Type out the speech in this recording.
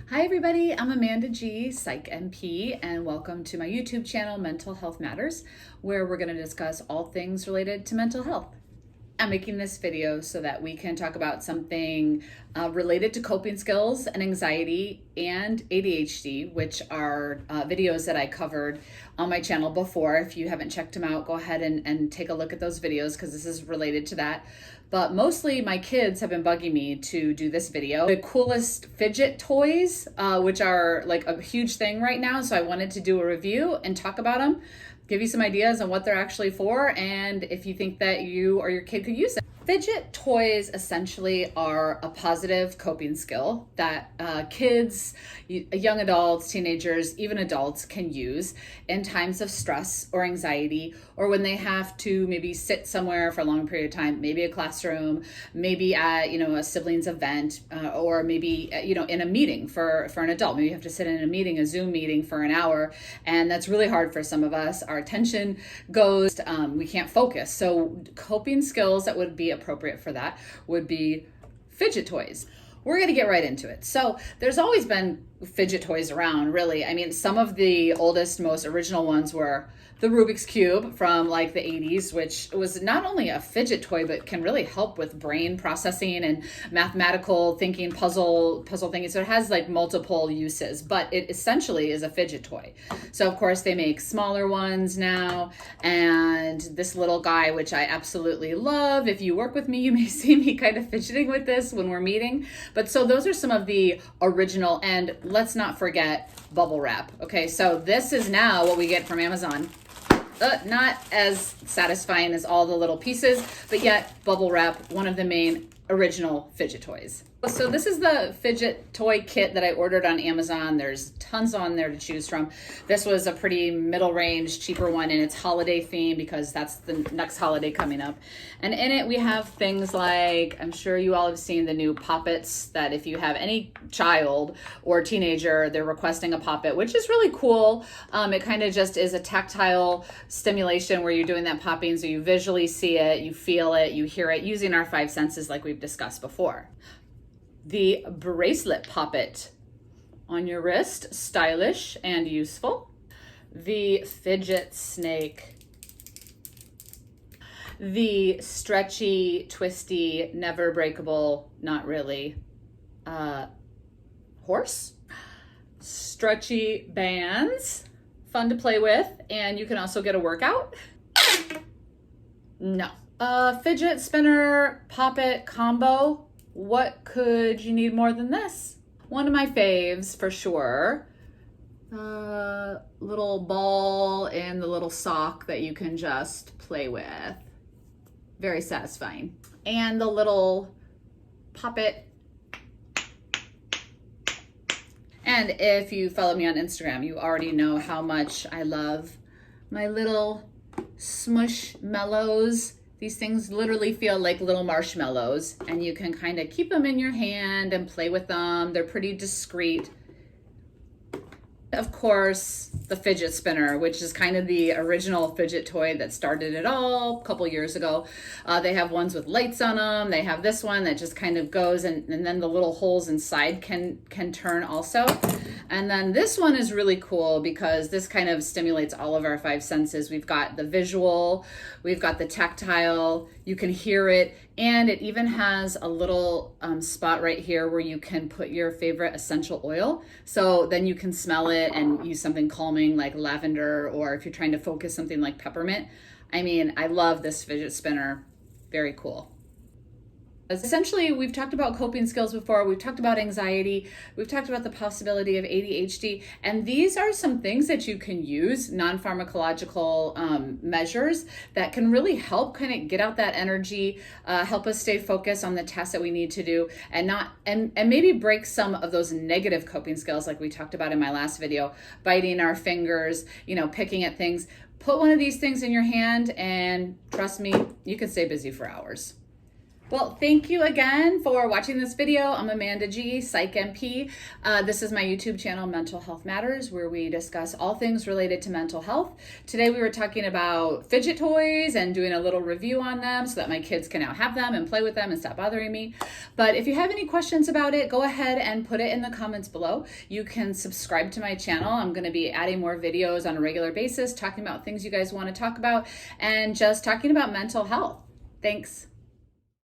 Hi everybody, I'm Amanda G, Psych MP, and welcome to my YouTube channel, Mental Health Matters, where we're going to discuss all things related to mental health. I'm making this video so that we can talk about something related to coping skills and anxiety and ADHD, which are videos that I covered on my channel before. If you haven't checked them out, go ahead and take a look at those videos because this is related to that. But mostly my kids have been bugging me to do this video. The coolest fidget toys, which are like a huge thing right now. So I wanted to do a review and talk about them, give you some ideas on what they're actually for, and if you think that you or your kid could use it. Fidget toys essentially are a positive coping skill that kids, young adults, teenagers, even adults can use in times of stress or anxiety, or when they have to maybe sit somewhere for a long period of time, maybe a classroom, maybe at a siblings event, or maybe in a meeting for an adult. Maybe you have to sit in a meeting, a Zoom meeting for an hour, and that's really hard for some of us. Our attention goes, we can't focus. So coping skills that would be appropriate for that would be fidget toys. We're going to get right into it. So there's always been fidget toys around, really. I mean, some of the oldest, most original ones were the Rubik's Cube from like the 80s, which was not only a fidget toy, but can really help with brain processing and mathematical thinking, puzzle thinking. So it has like multiple uses, but it essentially is a fidget toy. So of course they make smaller ones now, and this little guy, which I absolutely love. If you work with me, you may see me kind of fidgeting with this when we're meeting. But so those are some of the original, and let's not forget bubble wrap. Okay, so this is now what we get from Amazon. Not as satisfying as all the little pieces, but yet bubble wrap, one of the main original fidget toys. So this is the fidget toy kit that I ordered on Amazon. There's tons on there to choose from. This was a pretty middle range, cheaper one, and it's holiday theme because that's the next holiday coming up. And in it we have things like, I'm sure you all have seen the new poppets, that if you have any child or teenager, they're requesting a poppet, which is really cool. It kind of just is a tactile stimulation where you're doing that popping, so you visually see it, you feel it, you hear it, using our five senses like we've discussed before. The bracelet poppet on your wrist, stylish and useful. The fidget snake. The stretchy, twisty, never breakable, not really, horse. Stretchy bands, fun to play with, and you can also get a workout. No. Fidget spinner poppet combo. What could you need more than this? One of my faves for sure. Little ball and the little sock that you can just play with. Very satisfying. And the little poppet. And if you follow me on Instagram, you already know how much I love my little smushmallows. These things literally feel like little marshmallows, and you can kind of keep them in your hand and play with them. They're pretty discreet. Of course, the fidget spinner, which is kind of the original fidget toy that started it all a couple years ago. They have ones with lights on them. They have this one that just kind of goes, and then the little holes inside can turn also. And then this one is really cool because this kind of stimulates all of our five senses. We've got the visual, we've got the tactile, you can hear it, and it even has a little spot right here where you can put your favorite essential oil. So then you can smell it and use something calming like lavender, or if you're trying to focus, something like peppermint. I mean, I love this fidget spinner. Very cool. Essentially, we've talked about coping skills before, we've talked about anxiety, we've talked about the possibility of ADHD, and these are some things that you can use, non-pharmacological measures that can really help kind of get out that energy, help us stay focused on the tasks that we need to do, and maybe break some of those negative coping skills like we talked about in my last video, biting our fingers, picking at things. Put one of these things in your hand and trust me, you can stay busy for hours. Well, thank you again for watching this video. I'm Amanda G, Psych MP. This is my YouTube channel, Mental Health Matters, where we discuss all things related to mental health. Today we were talking about fidget toys and doing a little review on them so that my kids can now have them and play with them and stop bothering me. But if you have any questions about it, go ahead and put it in the comments below. You can subscribe to my channel. I'm going to be adding more videos on a regular basis, talking about things you guys want to talk about and just talking about mental health. Thanks.